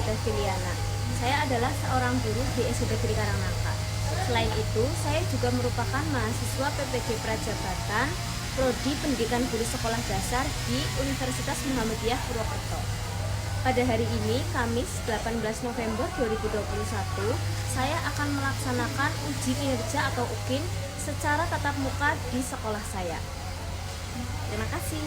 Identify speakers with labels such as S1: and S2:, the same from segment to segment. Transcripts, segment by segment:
S1: Daviliana. Saya adalah seorang guru di SD Negeri Karangnangka. Selain itu, saya juga merupakan mahasiswa PPG Prajabatan Prodi Pendidikan Guru Sekolah Dasar di Universitas Muhammadiyah Purwokerto. Pada hari ini, Kamis 18 November 2021, saya akan melaksanakan uji kinerja atau UKIN secara tatap muka di sekolah saya. Terima kasih.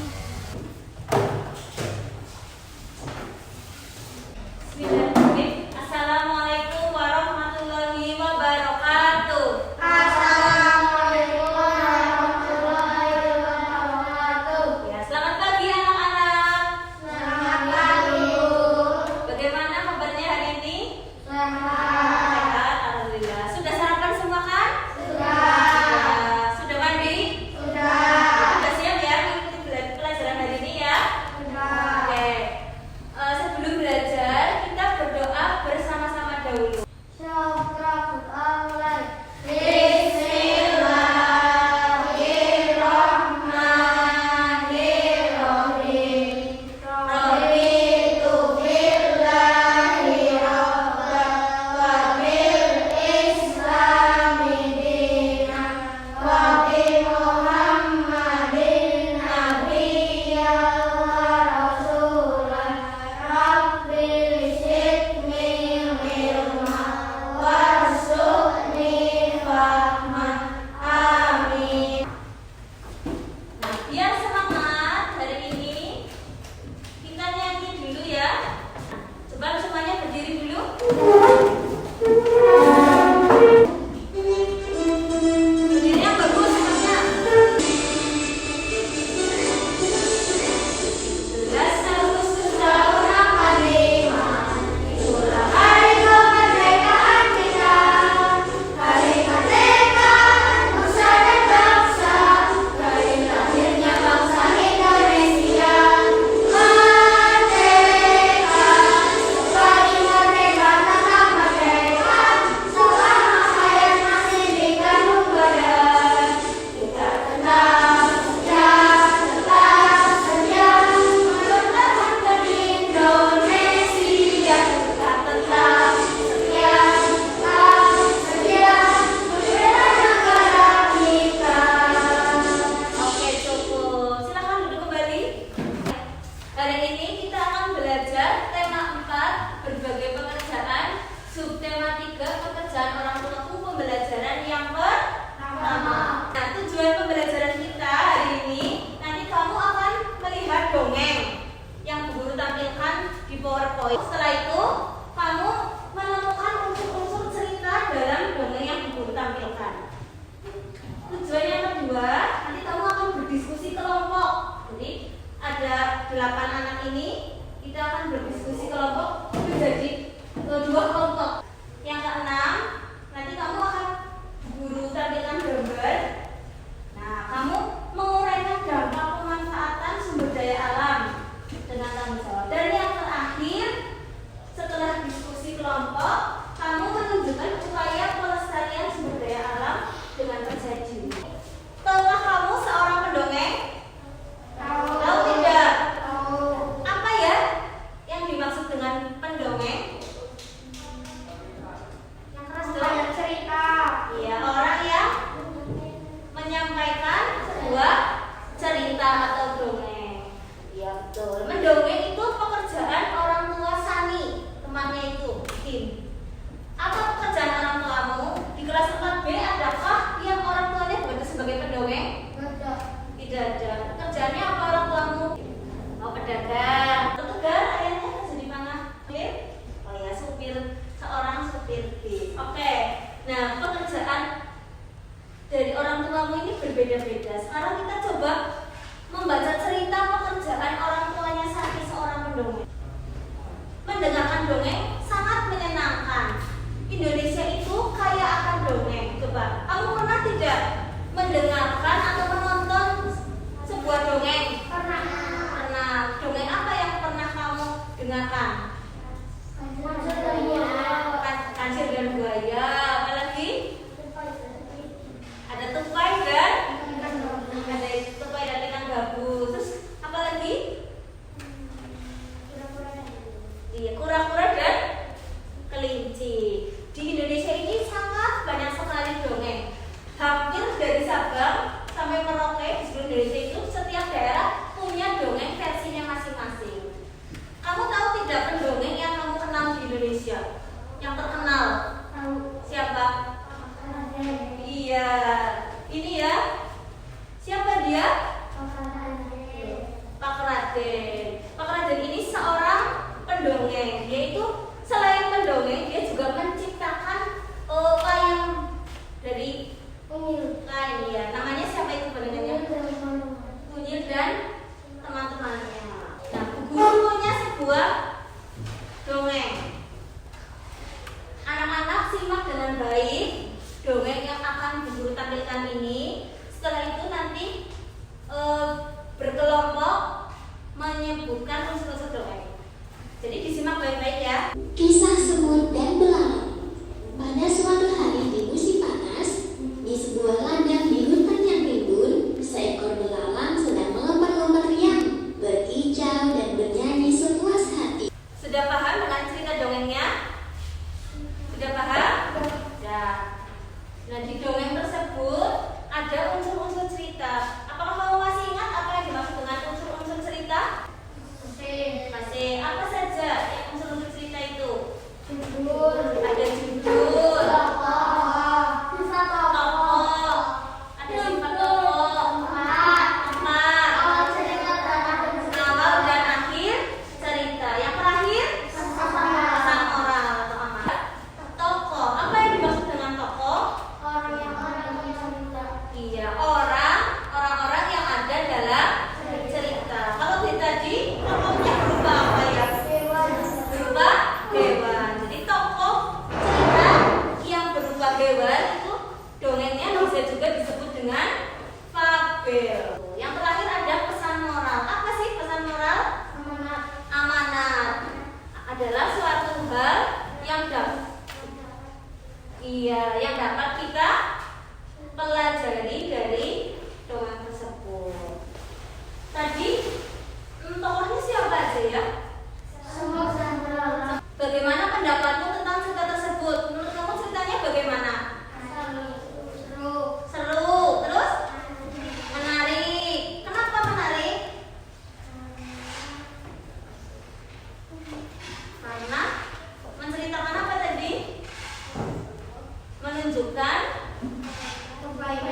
S1: Bismillahirrahmanirrahim. Assalamualaikum warahmatullahi wabarakatuh.
S2: Assalamualaikum warahmatullahi wabarakatuh.
S1: Ya, selamat pagi anak-anak.
S2: Selamat pagi, Bu.
S1: Bagaimana kabarnya hari ini?
S2: Sehat.
S1: Sehat, alhamdulillah. Sudah sarapan semua kan?
S2: Sudah.
S1: Sudah mandi?
S2: Sudah.
S1: Sudah siap ya mengikuti pelajaran hari ini ya?
S2: Sudah.
S1: Oke. Sebelum belajar, kita berdoa bersama-sama dahulu.
S2: Bismillahirrahmanirrahim. Raditu billahi rabban wa bil islami dinan wa bi Muhammadin nabiyyan wa rasulan. Rabbil zidni ilman warzuqni fahman. Amin.
S1: Nah, biar semangat hari ini, kita nyanyi dulu ya. Coba semuanya berdiri dulu. Berdiri yang bagus semuanya. Jelas Agustus tahun 45, itulah hari kemerdekaan kita. Hari kemerdekaan nusa dan bangsa, hari lahirnya bangsa Indonesia. Merdeka, pagi merdeka tetap merdeka, selama hayat masih di kandung badan. Kita tetap setia mempertahankan Indonesia. Kita tetap setia membela negara kita. Oke, cukup. Silakan duduk kembali. Hari ini kita akan belajar tema 4, berbagai pekerjaan, subtema 3, pekerjaan orang tuaku, pembelajaran yang pertama. Nah, tujuan pembelajaran kita hari ini, nanti kamu akan melihat dongeng yang Bu Guru tampilkan di PowerPoint. Setelah itu, kamu menemukan unsur-unsur cerita dalam dongeng yang Bu Guru tampilkan. Tujuan yang kedua, nanti kamu akan berdiskusi kelompok. Jadi ada 8 anak ini, kita akan berdiskusi kelompok menjadi 2 kelompok. Yang keenam, nanti kamu akan guru tampilkan gambar. Nah, kamu menguraikan dampak pemanfaatan sumber daya alam dengan tanggung jawab. Dan yang terakhir, setelah diskusi kelompok, kamu menunjukkan upaya pelestarian sumber daya alam dengan percaya diri. Tahukah kamu seorang pendongeng? Tahu tidak? Apa ya yang dimaksud dengan pendongeng?
S2: Yang keras cerita.
S1: Iya, orang yang menyampaikan sebuah cerita atau dongeng. Iya, betul. Mendongeng itu pekerjaan orang tua Sani, temannya itu, Kim. Apa pekerjaan orang tuamu? Di kelas 4B adakah yang orang tuanya bekerja sebagai pendongeng? Tidak ada. Pekerjaannya apa orang tuamu? Oh, pedagang. Tegar, ayahnya kerja di mana? Oh ya, supir. Seorang supir bis. Oke. Nah, pekerjaan dari orang tuamu ini berbeda-beda. Sekarang kita coba membaca cerita pekerjaan orang tuanya Sani, seorang pendongeng. Mendengarkan dongeng sangat menyenangkan. Indonesia itu kaya akan dongeng. Coba, kamu pernah tidak mendengarkan atau menonton sebuah dongeng?
S2: Pernah.
S1: Pernah. Dongeng apa yang pernah kamu dengarkan? Kancil dan buaya. Apa lagi? Ada tupai dan ikan gabus. Terus apa lagi? Iya, kura-kura dan tampilkan ini. Setelah itu nanti berkelompok menyebutkan unsur-unsur dongeng. Jadi disimak baik-baik ya.
S3: Kisah semut dan belalang. Pada suatu hari di musim panas, di sebuah ladang di hutan yang rimbun, seekor belalang sedang melompat-lompat riang, berkicau dan bernyanyi sepuas hati.
S1: Sudah paham dengan cerita dongengnya? Sudah paham? Ya. Nah, di dongeng tersebut ada unsur-unsur cerita. Apakah kamu masih ingat apa yang dimaksud dengan unsur-unsur cerita? Masih. Apa saja yang unsur-unsur cerita itu? Ada judul, tokoh, ada sifat tokoh, awal dan akhir cerita. Yang terakhir pesan moral atau amanat. Tokoh, apa yang dimaksud dengan tokoh? Iya, orang-orang yang ada dalam cerita. Kalau di tadi tokohnya berupa apa ya? Berupa hewan. Jadi tokoh cerita yang berupa hewan itu dongengnya bisa juga disebut dengan fabel. Yang terakhir ada pesan moral. Apa sih pesan moral? Amanat adalah suatu hal yang dapat kita pelajari dari dongeng tersebut. Tadi tokohnya siapa aja ya? Bagaimana pendapatmu tentang cerita tersebut? Menurut kamu ceritanya bagaimana? Seru, terus menarik. Kenapa menarik? Karena menceritakan apa tadi? Menunjukkan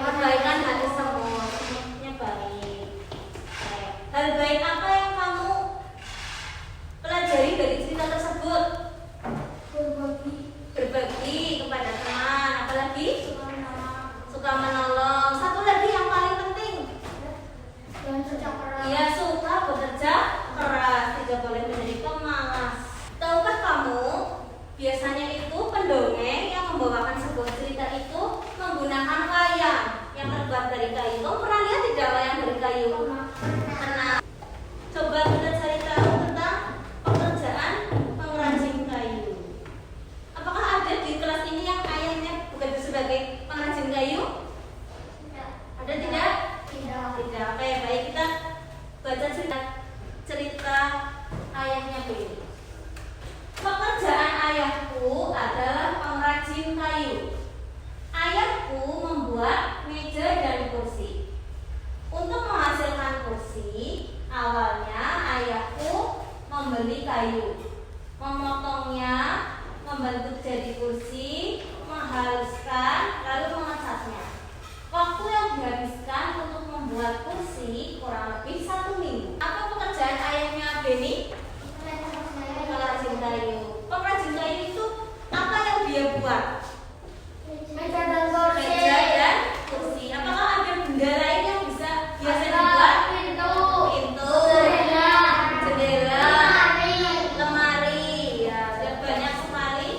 S1: kebaikan hati semut. Semutnya baik. Hal baik apa yang kamu pelajari dari cerita tersebut? Berbagi kepada teman. Apalagi? Suka menolong. Satu lagi yang paling penting. Dia suka bekerja keras. Tidak boleh menjadi pemalas. Tahukah kamu? Biasanya itu pendongeng yang membawakan sebuah cerita itu menggunakan wayang yang terbuat dari kayu. Kamu pernah lihat tidak wayang dari kayu? Pernah. Coba kita cari tahu tentang pekerjaan pengrajin kayu. Apakah ada di kelas ini yang ayahnya bekerja sebagai pengrajin kayu? Ada tidak? Tidak. Baik, kita baca cerita ayahnya dulu. Pekerjaan ayahku adalah pengrajin kayu. Ayahku membuat meja dan kursi. Untuk menghasilkan kursi, awalnya ayahku membeli kayu, memotongnya, membentuk jadi kursi, menghaluskan, lalu mengecatnya. Waktu yang dihabiskan untuk membuat kursi kurang lebih 1 minggu. Apa pekerjaan ayahnya Beni? Pengrajin kayu. Pengrajin kayu itu apa yang dia buat? Meja dan kursi. Apakah ada benda lain yang bisa biasa dibuat? Pintu, jendela, lemari. Ya, dan banyak sekali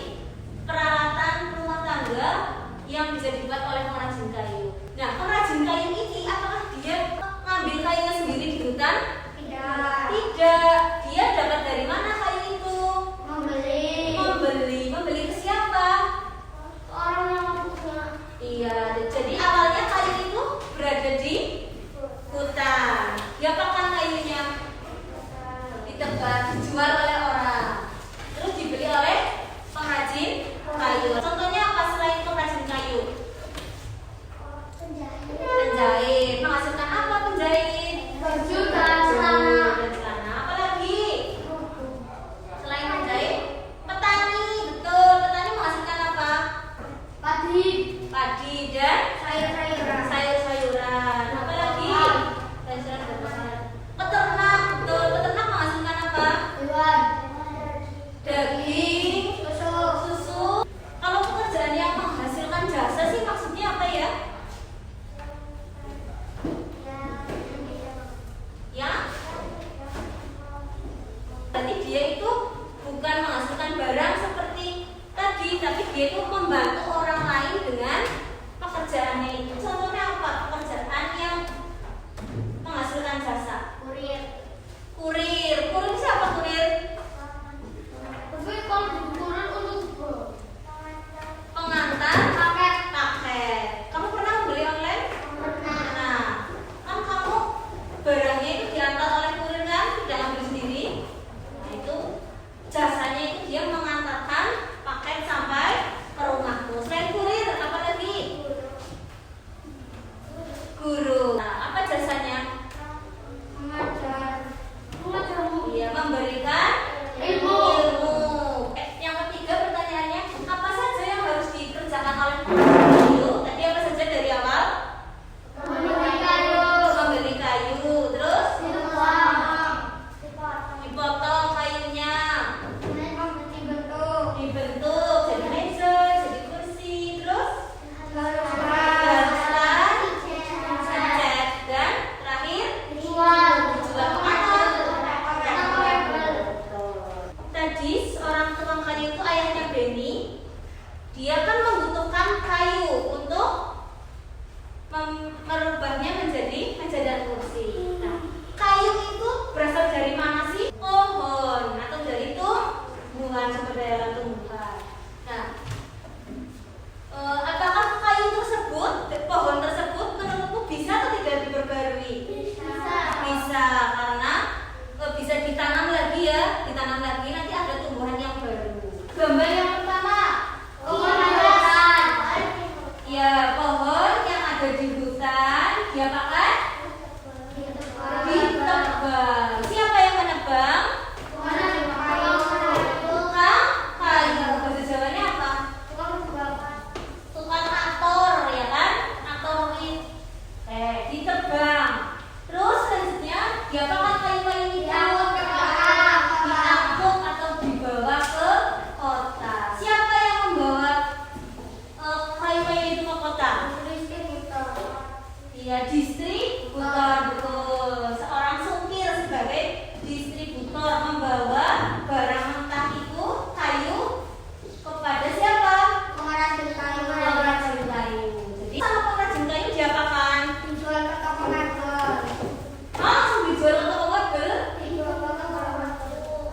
S1: peralatan rumah tangga yang bisa dibuat oleh pengrajin kayu. Nah, pengrajin kayu ini apakah dia ngambil kayunya sendiri di hutan? Tidak. Dia dapat dari mana kayu itu? Membeli ke siapa? Iya. Jadi awalnya kayu itu berada di hutan. Dia pakai kayunya ditebang, dijual oleh orang, terus dibeli oleh pengrajin kayu. Contohnya apa selain pengrajin kayu? Penjahit. Menghasilkan apa penjahit? Baju dan celana. Apalagi? Selain penjahit, petani. Betul. Petani menghasilkan apa? Padi dan sayur. ada di hutan, diapakan? Ditebang. Siapa yang menebang? Tukang kayu. Bahasa Jawanya apa? Tukang aktor, ya kan? Aktor wit. Ditebang. Terus selanjutnya diapakan kayu-kayu itu? Diangkut atau dibawa ke kota. Siapa yang membawa kayu-kayu itu ke kota? Iya, distributor, betul. Seorang supir sebagai distributor membawa barang mentah itu kayu kepada siapa? Pengrajin kayu. Jadi sama pengrajin kayu diapakan? Langsung dijual ke toko mebel?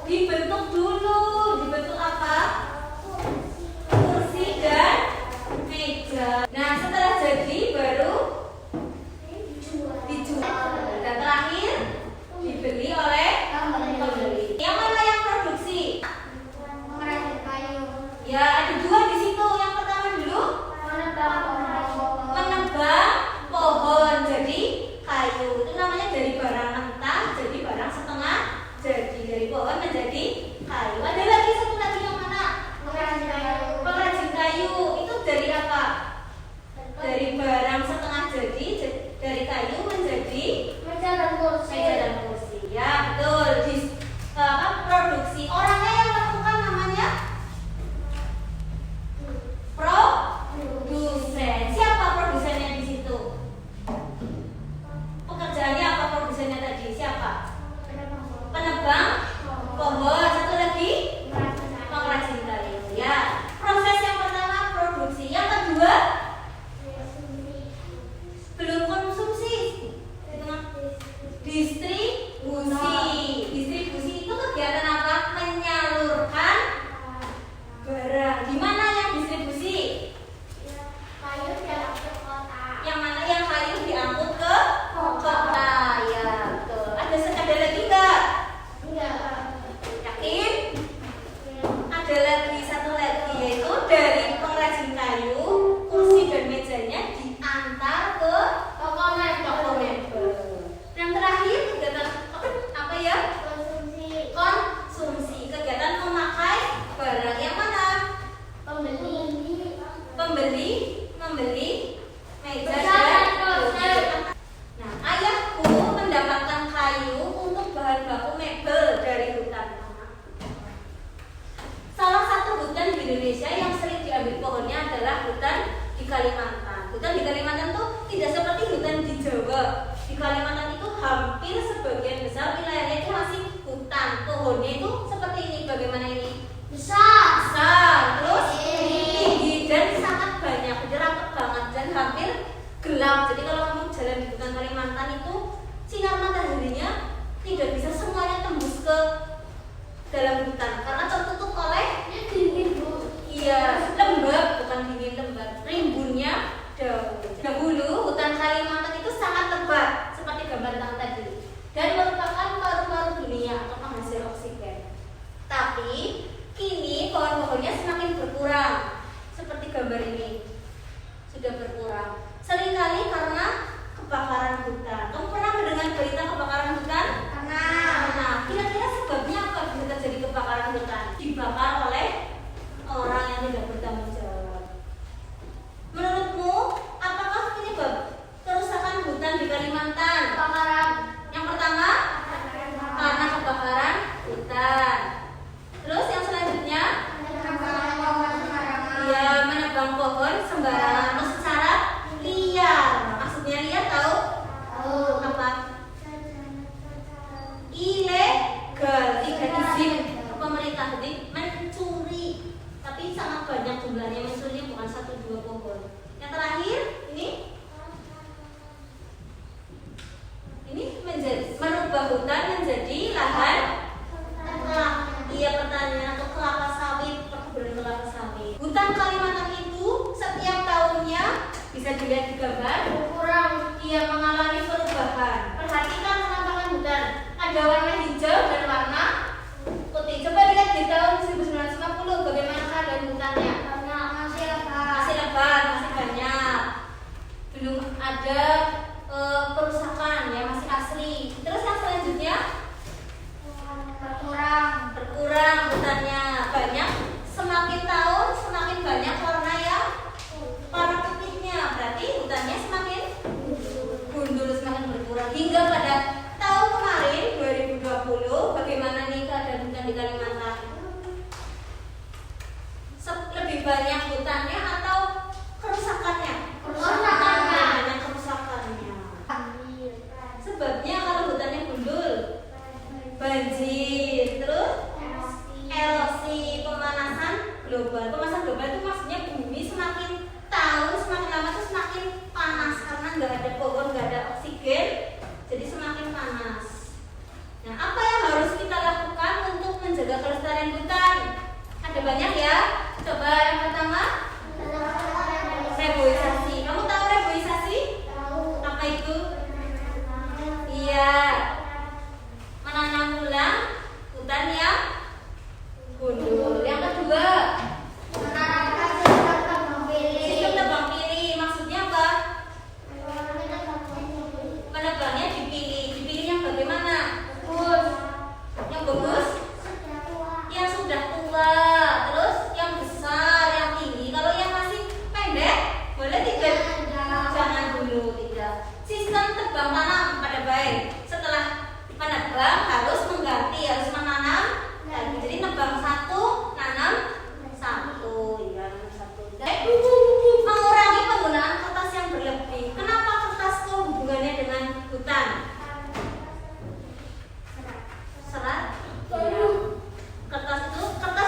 S1: Dibentuk dulu. Dibentuk apa? Kursi dan meja. Nah, setelah jadi baru dijual. Dan terakhir dibeli oleh pembeli. Yang mana yang produksi? Ya, ada dua di situ. Yang pertama dulu menebang pohon jadi kayu. Itu namanya dari barang mentah jadi barang setengah jadi. Dari pohon menjadi kayu. Ada lagi satu lagi yang mana? Pengrajin kayu. Itu dari apa? Dari barang setengah jadi dari kayu menjadi meja dan kursi. Ya, betul. Produksi. Orangnya yang melakukan namanya produsen. Siapa produsennya di situ? Pekerjaannya apa produsennya tadi? Siapa? Penebang pohon. Satu lagi pengrajin kayu. Ya. Proses yang pertama produksi. Yang kedua belum konsumsi. Distribusi itu kegiatan apa? Menyalurkan barang. Di mana yang distribusi? Yang mana yang kayu diangkut ke kota? Ya, betul. Ada lagi enggak? Yakin? Ada lagi satu lagi, yaitu dari pengrajin kayu, kursi dan mejanya diantar ke toko mebel. Yang terakhir kegiatan apa ya? Konsumsi. Kegiatan memakai barang. Yang mana? Membeli meja dan kursi. Nah, ayahku mendapatkan kayu untuk bahan baku mebel dari hutan. Salah satu hutan di Indonesia yang sering diambil pohonnya adalah hutan di Kalimantan. Hutan di Kalimantan tuh tidak seperti hutan di Jawa. Di Kalimantan itu hampir sebagian besar wilayahnya itu masih hutan. Pohonnya itu seperti ini. Bagaimana ini? Besar. Terus tinggi dan sangat banyak. Jadi rapat banget dan hampir gelap. Jadi kalau kamu jalan di hutan Kalimantan itu sinar mataharinya tidak bisa semuanya tembus ke dalam hutan karena tertutup oleh lembab, bukan dingin, lembab. Rimbunnya daun. Dahulu hutan Kalimantan itu sangat lebat seperti gambar tadi dan merupakan paru-paru dunia atau penghasil oksigen. Tapi kini pohon-pohonnya semakin berkurang seperti gambar ini sudah berkurang. Seringkali karena kebakaran hutan. Kamu pernah mendengar berita kebakaran hutan? Nah, kira-kira sebabnya apa bisa terjadi kebakaran hutan? Dibakar oleh orang yang tidak bertanggung jawab. Menurutmu, apakah penyebab kerusakan hutan di Kalimantan? Yang pertama, karena kebakaran hutan. Terus yang selanjutnya, menebang pohon sembarangan atau secara liar. Maksudnya liar tahu? Apa? Ilegal, tidak izin pemerintah, jadi mencuri. Tapi sangat banyak jumlahnya mencurinya, bukan 1-2 pohon. Yang terakhir ini merubah hutan menjadi lahan pertanian atau kelapa sawit, perkebunan kelapa sawit. Hutan Kalimantan itu setiap tahunnya bisa dilihat di gambar berkurang. Ia mengalami perubahan. Perhatikan penampakan hutan. Ada warna hijau dan warna putih. Coba lihat di tahun 1950 bagaimana keadaan hutannya.
S2: Masih lebat.
S1: Masih lebat, masih banyak. belum ada kerusakan ya, masih asli. Terus yang selanjutnya berkurang hutannya, banyak, semakin tahun semakin banyak warna putihnya, berarti hutannya semakin gundul, semakin berkurang. Hingga pada tahun kemarin 2020, bagaimana nih keadaan hutan di Kalimantan? Lebih banyak hutannya atau kerusakannya? Banyak kerusakannya. Sebabnya kalau hutannya gundul, banjir, terus erosi, pemanasan global. Pemanasan global itu maksudnya bumi semakin tahun semakin lama itu semakin panas karena nggak ada pohon, nggak ada oksigen, jadi semakin panas. Nah, apa yang harus kita lakukan untuk menjaga kelestarian hutan? Ada banyak ya. Coba yang pertama, reboisasi. Kamu tahu reboisasi? Apa itu? Iya, menanam ulang hutan yang gundul. Yang kedua, sistem tebang pilih. Maksudnya apa? Menebangnya dipilih yang bagaimana? Yang bagus, yang sudah tua, terus yang besar, yang tinggi. Kalau yang masih pendek, boleh tidak? Jangan dulu, tidak. Sistem tebang tanam pada baik. Setelah menebang harus mengganti, harus menanam lagi. Jadi nebang satu, nanam satu, ya, nanam satu. Mengurangi penggunaan kertas yang berlebih. Kenapa kertas itu hubungannya dengan hutan? Serat. Ya. Kertas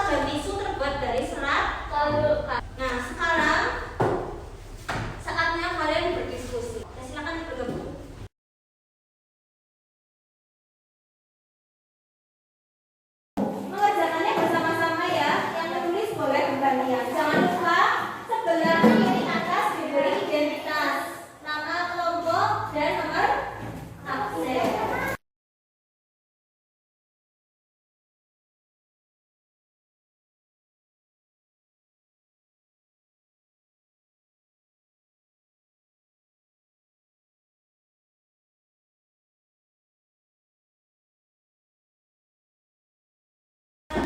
S1: dan tisu terbuat dari serat. Nah, sekarang saatnya kalian berdiskusi. Ya, silakan bergabung. Mengerjakannya bersama-sama ya. Yang menulis boleh bergantian. Jangan lupa sebelah kiri atas diberi identitas, nama kelompok dan nomor absen.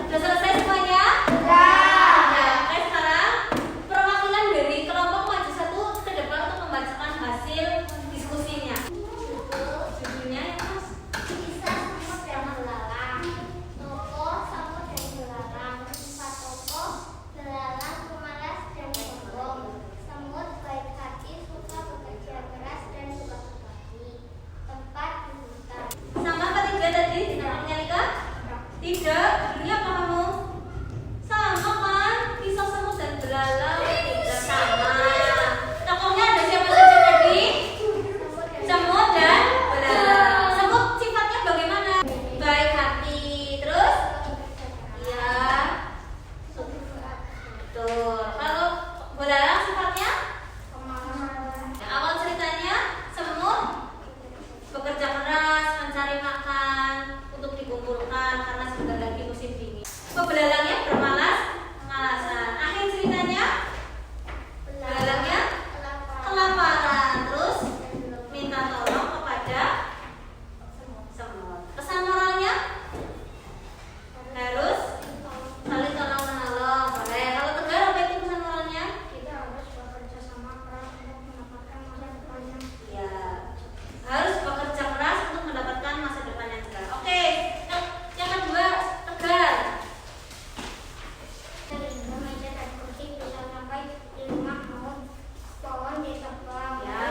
S1: Sudah selesai semuanya? Nah, oke, sekarang perwakilan dari kelompok maju satu ke depan untuk membacakan hasil diskusinya. Judulnya ya, Mas? Sama apa tiga tadi? Nyalika? Tidak, judulnya apa kamu? Sama kan? Pisau, semut, dan belalang. Tidak sama. Tokohnya ada siapa saja tadi? Semut dan belalang. Semut sifatnya bagaimana? Baik hati. Terus? Ya. Betul. Kalau belalang sifatnya? Awal ceritanya semut bekerja keras mencari makan untuk dikumpulkan karena sebentar lagi musim dingin. Belalangnya bermalas-malasan. Akhir ceritanya belalangnya kelaparan, terus minta tolong kepada semut. Pesan moralnya harus saling tolong menolong. Boleh. Kalau tegar apa itu pesan moralnya?
S2: Kita harus bekerja sama keras untuk mendapatkan masa depan yang
S1: Ya, harus bekerja keras untuk mendapatkan masa depan yang cerah. Oke, yang kedua, tegar.
S2: meja dan kursi bisa sampai 5 tahun. Pohon ditebang.
S1: Ya,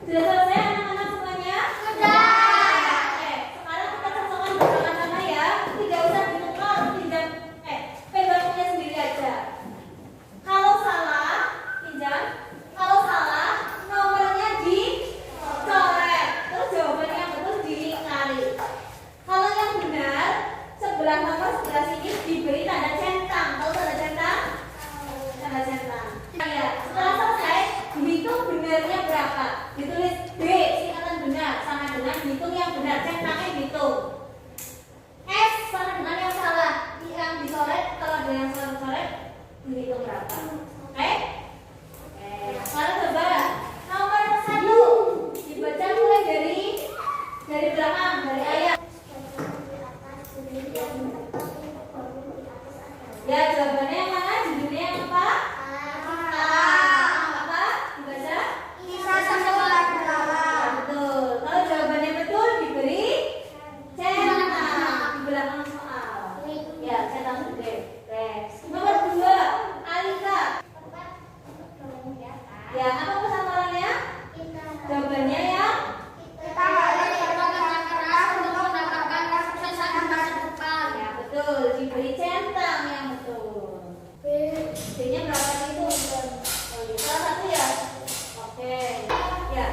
S1: Sudah selesai anak-anak semuanya?
S2: Sudah.
S1: Oke, sekarang kita cocokkan bersama-sama ya. Tidak usah ditukar, pinjam. Pegang punya sendiri aja. Kalau salah, pinjam. Kalau salah, nomornya dicoret. Terus jawabannya yang betul dicari. Kalau yang benar, sebelah nomor sebelah sini diberi tanda centang. Tahu tanda centang? Tanda centang. Ya, setelah selesai, dihitung benarnya berapa. Ditulis B, singkatan benar, sama dengan hitung yang benar. Centangnya dihitung. S sama dengan yang salah. Yang dicoret, kalau ada yang salah dicoret, dihitung berapa. Oke? Sekarang coba nomor 1 dibaca mulai dari belakang, dari ayat. Ya, jawabannya yang mana? Judulnya yang apa? Apa? Dibaca? Ya, betul. Kalau jawabannya betul diberi centang di belakang soal. Ya, centang gede. Nomor 2, Alika. Ya, apa pesan-pesannya? Jawabannya yang ya betul, diberi centang yang betul. B-nya berapa itu? Oh, iya. Salah satu ya? Oke. Ya.